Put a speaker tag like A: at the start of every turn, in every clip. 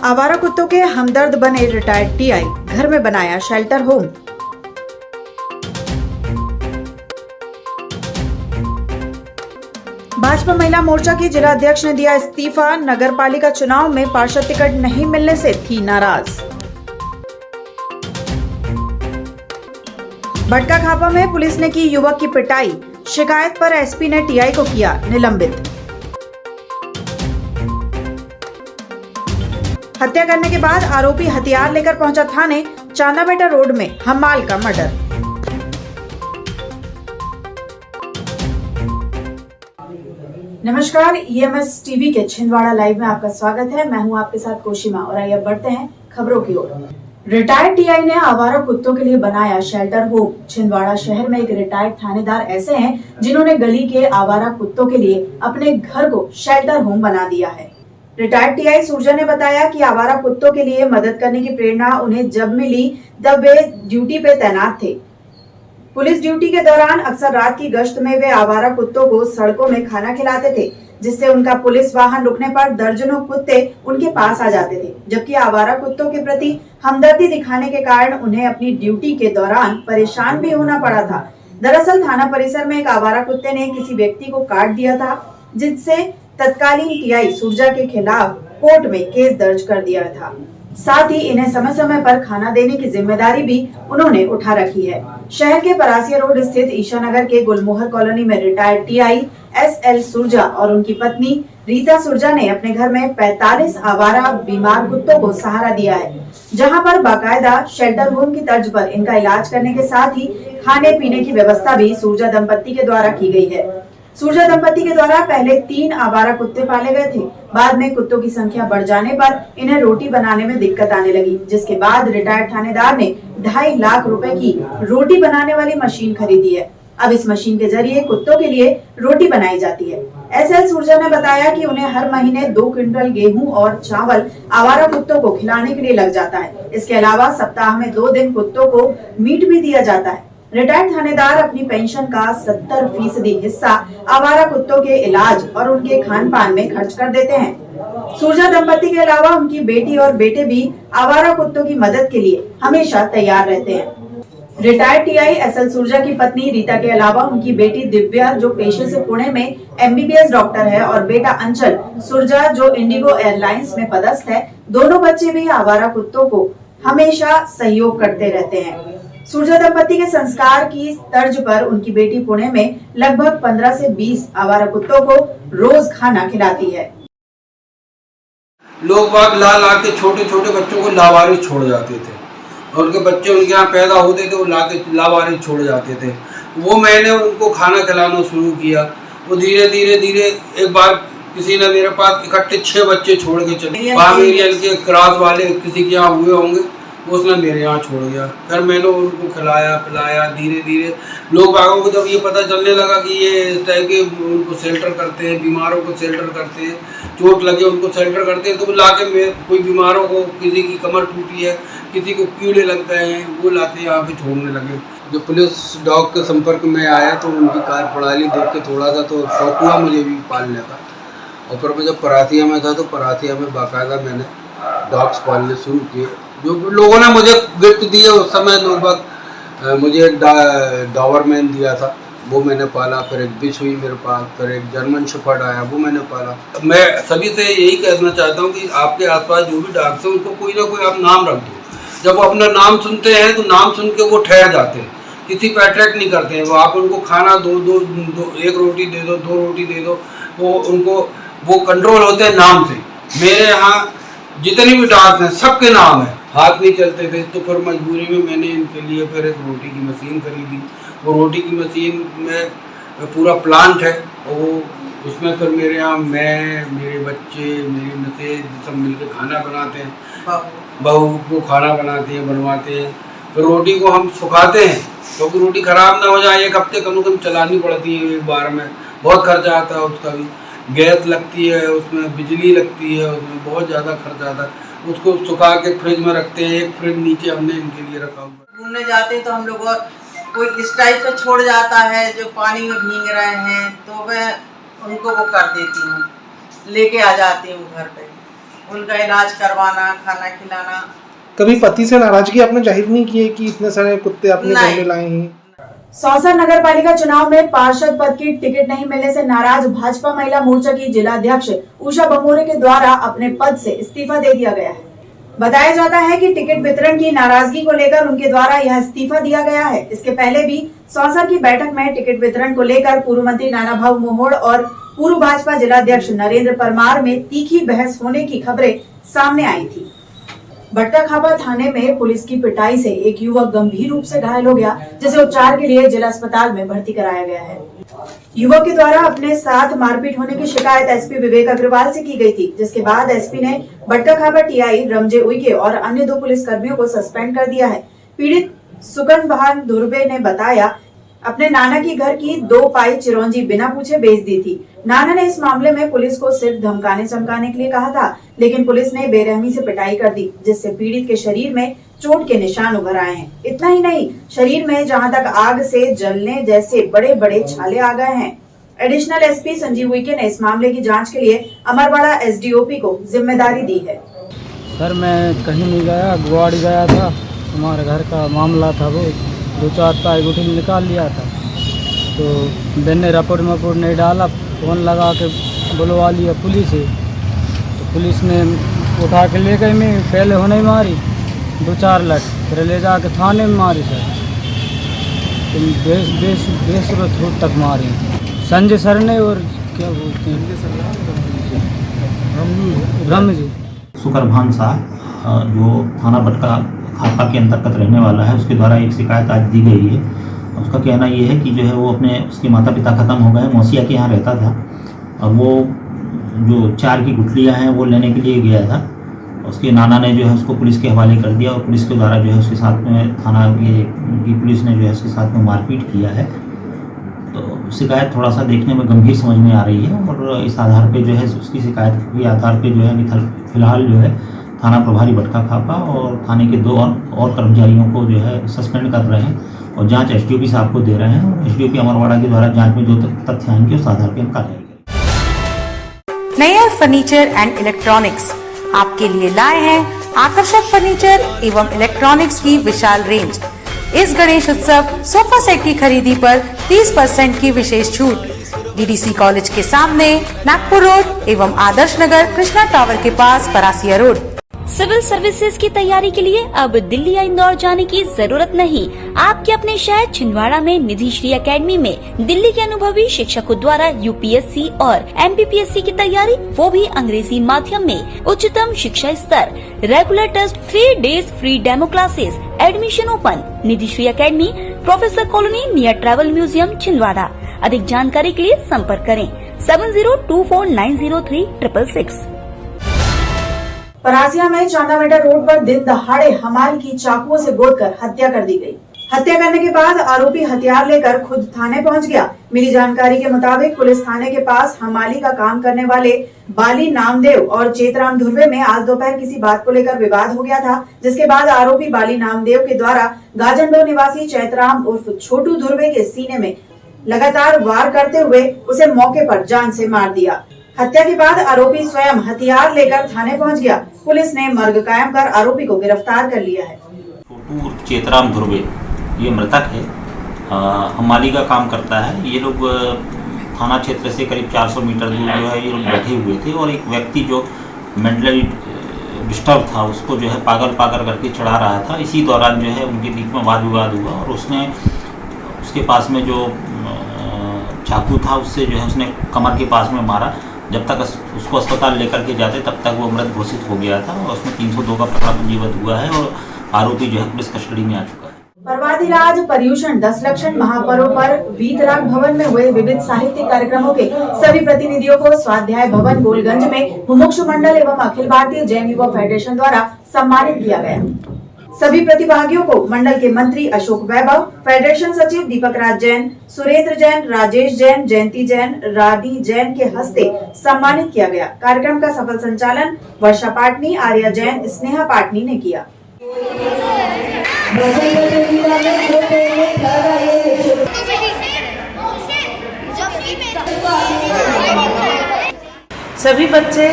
A: आवारा कुत्तों के हमदर्द बने रिटायर्ड टीआई, घर में बनाया शेल्टर होम। भाजपा महिला मोर्चा की जिला अध्यक्ष ने दिया इस्तीफा, नगर पालिका चुनाव में पार्षद टिकट नहीं मिलने से थी नाराज। भटका खापा में पुलिस ने की युवक की पिटाई, शिकायत पर एसपी ने टीआई को किया निलंबित। हत्या करने के बाद आरोपी हथियार लेकर पहुंचा थाने, चांदाबेटा रोड में हमाल का मर्डर। नमस्कार, ईएमएस टीवी के छिंदवाड़ा लाइव में आपका स्वागत है। मैं हूं आपके साथ कोशिमा और आइए बढ़ते हैं खबरों की ओर। रिटायर्ड टीआई ने आवारा कुत्तों के लिए बनाया शेल्टर होम। छिंदवाड़ा शहर में एक रिटायर्ड थानेदार ऐसे हैं जिन्होंने गली के आवारा कुत्तों के लिए अपने घर को शेल्टर होम बना दिया है। रिटायर्ड टीआई सूरजा ने बताया कि आवारा कुत्तों के लिए मदद करने की प्रेरणा उन्हें जब मिली तब वे ड्यूटी पे तैनात थे। पुलिस ड्यूटी के दौरान अक्सर रात की गश्त में वे आवारा कुत्तों को सड़कों में खाना खिलाते थे, जिससे उनका पुलिस वाहन रुकने पर दर्जनों कुत्ते उनके पास आ जाते थे। जबकि आवारा कुत्तों के प्रति हमदर्दी दिखाने के कारण उन्हें अपनी ड्यूटी के दौरान परेशान भी होना पड़ा था। दरअसल थाना परिसर में एक आवारा कुत्ते ने किसी व्यक्ति को काट दिया था, जिससे तत्कालीन टीआई सूरजा के खिलाफ कोर्ट में केस दर्ज कर दिया था। साथ ही इन्हें समय समय पर खाना देने की जिम्मेदारी भी उन्होंने उठा रखी है। शहर के परासिया रोड स्थित ईशानगर के गुलमोहर कॉलोनी में रिटायर्ड टीआई एसएल सूरजा और उनकी पत्नी रीता सूरजा ने अपने घर में 45 आवारा बीमार कुत्तों को सहारा दिया है, जहां पर बाकायदा शेल्टर होम की तर्ज पर इनका इलाज करने के साथ ही खाने पीने की व्यवस्था भी सूरजा दंपत्ति के द्वारा की गई है। सूरजा दंपत्ति के द्वारा पहले 3 आवारा कुत्ते पाले गए थे। बाद में कुत्तों की संख्या बढ़ जाने पर इन्हें रोटी बनाने में दिक्कत आने लगी, जिसके बाद रिटायर्ड थानेदार ने 2.5 लाख रुपए की रोटी बनाने वाली मशीन खरीदी है। अब इस मशीन के जरिए कुत्तों के लिए रोटी बनाई जाती है। एसएल सूरजा ने बताया कि उन्हें हर महीने 2 क्विंटल गेहूं और चावल आवारा कुत्तों को खिलाने के लिए लग जाता है। इसके अलावा सप्ताह में 2 दिन कुत्तों को मीट भी दिया जाता है। रिटायर्ड थानेदार अपनी पेंशन का 70% हिस्सा आवारा कुत्तों के इलाज और उनके खान पान में खर्च कर देते हैं। सूरजा दंपत्ति के अलावा उनकी बेटी और बेटे भी आवारा कुत्तों की मदद के लिए हमेशा तैयार रहते हैं। रिटायर्ड टीआई एसएल सूरजा की पत्नी रीता के अलावा उनकी बेटी दिव्या, जो पेशे से पुणे में एमबीबीएस डॉक्टर है, और बेटा अंचल सूरजा, जो इंडिगो एयरलाइंस में पदस्थ है, दोनों बच्चे भी आवारा कुत्तों को हमेशा सहयोग करते रहते हैं। सूरजा दंपत्ति के संस्कार की तर्ज पर उनकी बेटी पुणे में लगभग 15 से 20 आवारा कुत्तों को रोज खाना खिलाती है।
B: लोग बाग ला के छोटे छोटे बच्चों को लावारिस छोड़ जाते थे, और उनके बच्चे उनके यहाँ पैदा होते थे, वो लावारिस छोड़ जाते थे। वो मैंने उनको खाना खिलाना शुरू किया। वो धीरे धीरे एक बार किसी ने मेरे पास इकट्ठे 6 बच्चे छोड़ के चले। पामेरियन के क्रॉस वाले किसी के यहाँ हुए होंगे, उसने मेरे यहाँ छोड़ गया। फिर मैंने उनको खिलाया पिलाया। धीरे धीरे लोग बागों को जब ये पता चलने लगा कि ये इस टाइप के उनको शेल्टर करते हैं, बीमारों को शेल्टर करते हैं, चोट लगे उनको शेल्टर करते हैं, तो वो लाके कोई बीमारों को, किसी की कमर टूटी है, किसी को कीड़े लग गए हैं, वो लाके यहाँ पे छोड़ने लगे। जब पुलिस डॉग के संपर्क में आया तो उनकी कार्यप्रणाली देख के थोड़ा सा तो शौक हुआ मुझे भी पालने का। और फिर मैं जब पराथिया में था तो पराथिया में बाकायदा मैंने डॉग्स पालने शुरू किए। जो लोगों ने मुझे गिफ्ट दिए उस समय, लोग मुझे एक डॉबरमैन दिया था, वो मैंने पाला। फिर एक बिच हुई मेरे पास, फिर एक जर्मन शेफर्ड आया, वो मैंने पाला। मैं सभी से यही कहना चाहता हूँ कि आपके आसपास जो भी डॉग्स हैं उनको कोई ना कोई आप नाम रख दो। जब वो अपना नाम सुनते हैं तो नाम सुन के वो ठहर जाते हैं, किसी पर अट्रैक्ट नहीं करते हैं। वो आप उनको खाना दो, 1 रोटी दे दो, 2 रोटी दे दो, वो कंट्रोल होते हैं नाम से। मेरे यहाँ जितने भी डॉग्स हैं सबके नाम है। हाथ नहीं चलते थे तो फिर मजबूरी में मैंने इनके लिए फिर एक रोटी की मशीन खरीदी। वो रोटी की मशीन में पूरा प्लांट है, और वो उसमें फिर मेरे यहाँ मैं, मेरे बच्चे, मेरी नसें सब मिलकर खाना बनाते हैं। बहू को खाना बनाते हैं, बनवाते हैं। फिर रोटी को हम सुखाते हैं, क्योंकि रोटी ख़राब ना हो जाए। 1 हफ्ते कम से कम चलानी पड़ती है एक बार में। बहुत खर्चा आता है उसका भी, गैस लगती है उसमें, बिजली लगती है उसमें, बहुत ज़्यादा खर्चा आता है। उसको सुखा के फ्रिज में रखते हैं। एक फ्रिज नीचे हमने इनके लिए रखा हुआ।
C: घूमने जाते हैं तो हम लोग कोई इस टाइप से छोड़ जाता है जो पानी में भीग रहे हैं, तो मैं उनको वो कर देती हूँ, लेके आ जाती हूँ घर पे। उनका इलाज करवाना, खाना खिलाना।
D: कभी पति से नाराजगी आपने जाहिर नहीं की है कि इतने सारे कुत्ते आपने घर में लाए हैं?
A: सौसा नगर पालिका चुनाव में पार्षद पद की टिकट नहीं मिलने से नाराज भाजपा महिला मोर्चा की जिला अध्यक्ष उषा बमोरे के द्वारा अपने पद से इस्तीफा दे दिया गया है। बताया जाता है कि टिकट वितरण की नाराजगी को लेकर उनके द्वारा यह इस्तीफा दिया गया है। इसके पहले भी सौसा की बैठक में टिकट वितरण को लेकर पूर्व मंत्री नाना भाऊ मोहोड़ और पूर्व भाजपा जिला अध्यक्ष नरेंद्र परमार में तीखी बहस होने की खबरें सामने आई थी। बट्टाखापा थाने में पुलिस की पिटाई से एक युवक गंभीर रूप से घायल हो गया, जिसे उपचार के लिए जिला अस्पताल में भर्ती कराया गया है। युवक के द्वारा अपने साथ मारपीट होने की शिकायत एसपी विवेक अग्रवाल से की गई थी, जिसके बाद एसपी ने बट्टाखापा टीआई रमजे उइके और अन्य 2 पुलिस कर्मियों को सस्पेंड कर दिया है। पीड़ित सुकन बहान दुर्बे ने बताया, अपने नाना की घर की 2 पाई चिरौंजी बिना पूछे बेच दी थी। नाना ने इस मामले में पुलिस को सिर्फ धमकाने चमकाने के लिए कहा था, लेकिन पुलिस ने बेरहमी से पिटाई कर दी, जिससे पीड़ित के शरीर में चोट के निशान उभर आए हैं। इतना ही नहीं, शरीर में जहां तक आग से जलने जैसे बड़े बड़े छाले आ गए हैं। एडिशनल एसपी संजीव उइके ने इस मामले की जांच के लिए अमरवाड़ा एसडीओपी को जिम्मेदारी दी है।
E: सर, मैं कहीं नहीं गया, गुवाड़ी गया था, हमारे घर का मामला था, वो 2-4 पाई गुठी निकाल लिया था, तो मैंने रिपोर्ट नहीं डाला, फोन लगा के बुलवा लिया पुलिस है, तो पुलिस ने उठा के ले गई। मैं पहले होने ही मारी 2-4 लट, फिर ले जाके थाने में मारी सर, तो 20 तक मारी संजय सर ने, और क्या बोलते हैं ब्रह्म जी
F: सुकर भान शाह जो थाना बटका खापा के अंतर्गत रहने वाला है, उसके द्वारा एक शिकायत आज दी गई है। उसका कहना ये है कि जो है वो उसके माता पिता ख़त्म हो गए, मौसिया के यहाँ रहता था, और वो जो 4 की गुठलियाँ हैं वो लेने के लिए गया था। उसके नाना ने जो है उसको पुलिस के हवाले कर दिया, और पुलिस के द्वारा जो है उसके साथ में थाना की पुलिस ने जो है उसके साथ में मारपीट किया है। तो शिकायत थोड़ा सा देखने में गंभीर समझ में आ रही है, और इस आधार पे जो है उसकी शिकायत के आधार पे जो है फिलहाल जो है थाना प्रभारी बटका खापा और थाने के 2 और कर्मचारियों को जो है सस्पेंड कर रहे हैं, और जांच एसडीओपी साहब को दे रहे हैं, और एसडीओपी अमरवाड़ा के द्वारा जांच में जो तथ्य आएंगे उस आधार पर हम कार्रवाई करेंगे।
G: नया फर्नीचर एंड इलेक्ट्रॉनिक्स आपके लिए लाए हैं आकर्षक फर्नीचर एवं इलेक्ट्रॉनिक्स की विशाल रेंज। इस गणेश उत्सव सोफा सेट की खरीदी पर 30% की विशेष छूट। डीडीसी कॉलेज के सामने नागपुर रोड एवं आदर्श नगर कृष्णा टावर के पास परासिया रोड।
H: सिविल सर्विसेज की तैयारी के लिए अब दिल्ली या इंदौर जाने की जरूरत नहीं। आपके अपने शहर छिंदवाड़ा में निधि श्री एकेडमी में दिल्ली के अनुभवी शिक्षकों द्वारा यूपीएससी और एमपीपीएससी की तैयारी, वो भी अंग्रेजी माध्यम में। उच्चतम शिक्षा स्तर, regular test, 3 days free demo classes. Admission open. Nidhi Shri academy, professor colony near travel museum Chhindwara. अधिक जानकारी के लिए संपर्क करें 7024903666।
A: परासिया में चांदामेटा रोड पर दिन दहाड़े हमाल की चाकुओं से गोदकर हत्या कर दी गई। हत्या करने के बाद आरोपी हथियार लेकर खुद थाने पहुंच गया। मिली जानकारी के मुताबिक पुलिस थाने के पास हमाली का काम करने वाले बाली नामदेव और चेतराम धुर्वे में आज दोपहर किसी बात को लेकर विवाद हो गया था, जिसके बाद आरोपी बाली नामदेव के द्वारा गाजनडो निवासी चेतराम उर्फ छोटू धुर्वे के सीने में लगातार वार करते हुए उसे मौके पर जान से मार दिया। हत्या के बाद आरोपी स्वयं हथियार लेकर थाने पहुंच गया। पुलिस ने मर्ग कायम कर आरोपी को गिरफ्तार कर लिया है।
F: छोटू चेतराम धुर्वे ये मृतक है, हमाली का काम करता है। ये लोग थाना क्षेत्र से करीब 400 मीटर दूर जो है ये लोग बैठे हुए थे, और एक व्यक्ति जो मेंटली डिस्टर्ब था उसको जो है पागल करके चढ़ा रहा था। इसी दौरान जो है उनके बीच में वाद विवाद हुआ, और उसके पास में जो चाकू था उससे जो है उसने कमर के पास में मारा। जब तक उसको अस्पताल लेकर के जाते तब तक वो मृत घोषित हो गया था, और उसमें 302 का प्रकरण पंजीबद्ध हुआ है, और आरोपी जो है पुलिस कस्टडी में आ चुका है।
A: पर्वाधिराज पर्यूषण 10 लक्षण महापर्व पर वीतराग भवन में हुए विविध साहित्यिक कार्यक्रमों के सभी प्रतिनिधियों को स्वाध्याय भवन गोलगंज में मुमुक्षु मंडल एवं अखिल भारतीय जैन युवा फेडरेशन द्वारा सम्मानित किया गया। सभी प्रतिभागियों को मंडल के मंत्री अशोक वैभव, फेडरेशन सचिव दीपक राज जैन, सुरेंद्र जैन, राजेश जैन, जयंती जैन, रानी जैन के हस्ते सम्मानित किया गया। कार्यक्रम का सफल संचालन वर्षा पाटनी, आर्या जैन, स्नेहा पाटनी ने किया।
I: सभी बच्चे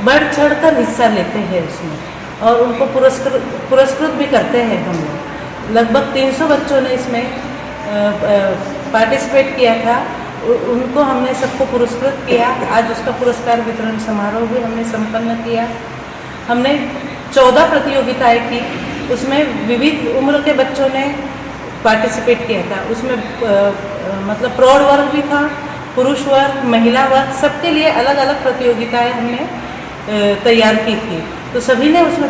I: बढ़ चढ़कर हिस्सा लेते हैं उसमें और उनको पुरस्कृत भी करते हैं हम लोग। लगभग 300 बच्चों ने इसमें पार्टिसिपेट किया था, उनको हमने सबको पुरस्कृत किया। आज उसका पुरस्कार वितरण समारोह भी हमने संपन्न किया। हमने 14 प्रतियोगिताएं की, उसमें विविध उम्र के बच्चों ने पार्टिसिपेट किया था। उसमें मतलब प्रौढ़ वर्ग भी था, पुरुष वर्ग, महिला वर्ग, सबके लिए अलग अलग प्रतियोगिताएं हमने तैयार की थी। तो सभी ने उसमें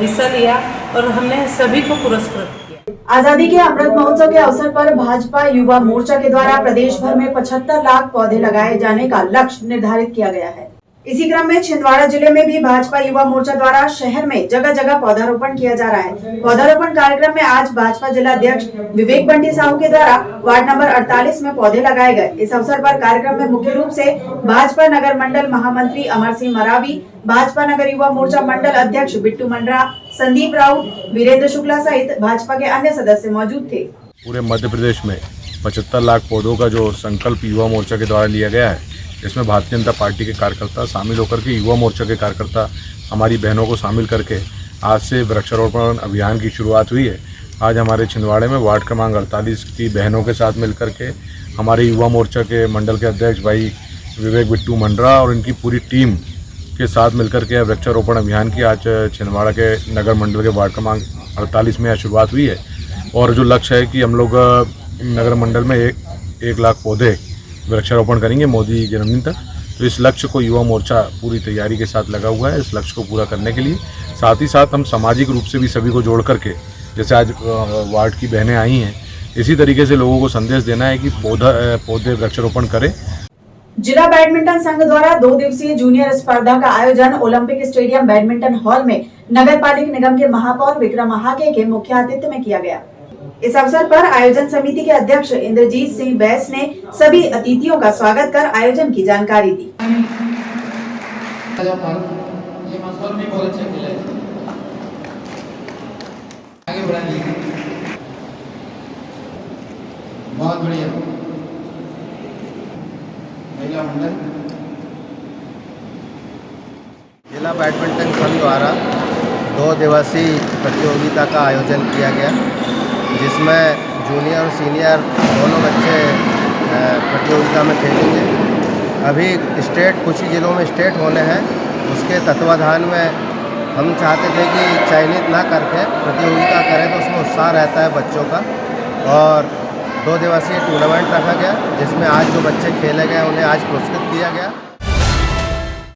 I: हिस्सा लिया और हमने सभी को पुरस्कृत किया।
A: आजादी के अमृत महोत्सव के अवसर पर भाजपा युवा मोर्चा के द्वारा प्रदेश भर में 75 लाख पौधे लगाए जाने का लक्ष्य निर्धारित किया गया है। इसी क्रम में छिंदवाड़ा जिले में भी भाजपा युवा मोर्चा द्वारा शहर में जगह जगह पौधारोपण किया जा रहा है। पौधारोपण कार्यक्रम में आज भाजपा जिला अध्यक्ष विवेक बंटी साहू के द्वारा वार्ड नंबर 48 में पौधे लगाए गए। इस अवसर पर कार्यक्रम में मुख्य रूप से भाजपा नगर मंडल महामंत्री अमर सिंह मरावी, भाजपा नगर युवा मोर्चा मंडल अध्यक्ष बिट्टू मंडरा, संदीप राउत, वीरेंद्र शुक्ला सहित भाजपा के अन्य सदस्य मौजूद थे।
J: पूरे मध्य प्रदेश में 75 लाख पौधों का जो संकल्प युवा मोर्चा के द्वारा लिया गया है, इसमें भारतीय जनता पार्टी के कार्यकर्ता शामिल होकर के युवा मोर्चा के कार्यकर्ता हमारी बहनों को शामिल करके आज से वृक्षारोपण अभियान की शुरुआत हुई है। आज हमारे छिंदवाड़े में वार्ड क्रमांक 48 की बहनों के साथ मिलकर के हमारे युवा मोर्चा के मंडल के अध्यक्ष भाई विवेक बिट्टू मंडरा और इनकी पूरी टीम के साथ मिलकर के वृक्षारोपण अभियान की आज छिंदवाड़ा के नगर मंडल के वार्ड क्रमांक 48 में शुरुआत हुई है। और जो लक्ष्य है कि हम लोग नगर मंडल में 1 लाख पौधे वृक्षारोपण करेंगे मोदी जन्मदिन तक। तो इस लक्ष्य को युवा मोर्चा पूरी तैयारी के साथ लगा हुआ है। इस लक्ष्य को पूरा करने के लिए साथ ही साथ हम सामाजिक रूप से भी सभी को जोड़ करके, जैसे आज वार्ड की बहनें आई हैं, इसी तरीके से लोगों को संदेश देना है कि पौधे वृक्षारोपण करें।
A: जिला बैडमिंटन संघ द्वारा 2 दिवसीय जूनियर स्पर्धा का आयोजन ओलंपिक स्टेडियम बैडमिंटन हॉल में नगर पालिक निगम के महापौर विक्रम महाके के मुख्य आतिथ्य में किया गया। इस अवसर पर आयोजन समिति के अध्यक्ष इंद्रजीत सिंह बैस ने सभी अतिथियों का स्वागत कर आयोजन की जानकारी दी।
K: बहुत बढ़िया। महिला मंडल जिला बैडमिंटन संघ द्वारा 2 दिवसीय प्रतियोगिता का आयोजन किया गया, जिसमें जूनियर और सीनियर दोनों बच्चे प्रतियोगिता में खेलेंगे। अभी स्टेट कुछ ही जिलों में स्टेट होने हैं, उसके तत्वाधान में हम चाहते थे कि चयनित ना करके प्रतियोगिता करें तो उसमें उत्साह रहता है बच्चों का। और 2 दिवसीय टूर्नामेंट रखा गया, जिसमें आज जो बच्चे खेले गए उन्हें आज पुरस्कृत किया गया।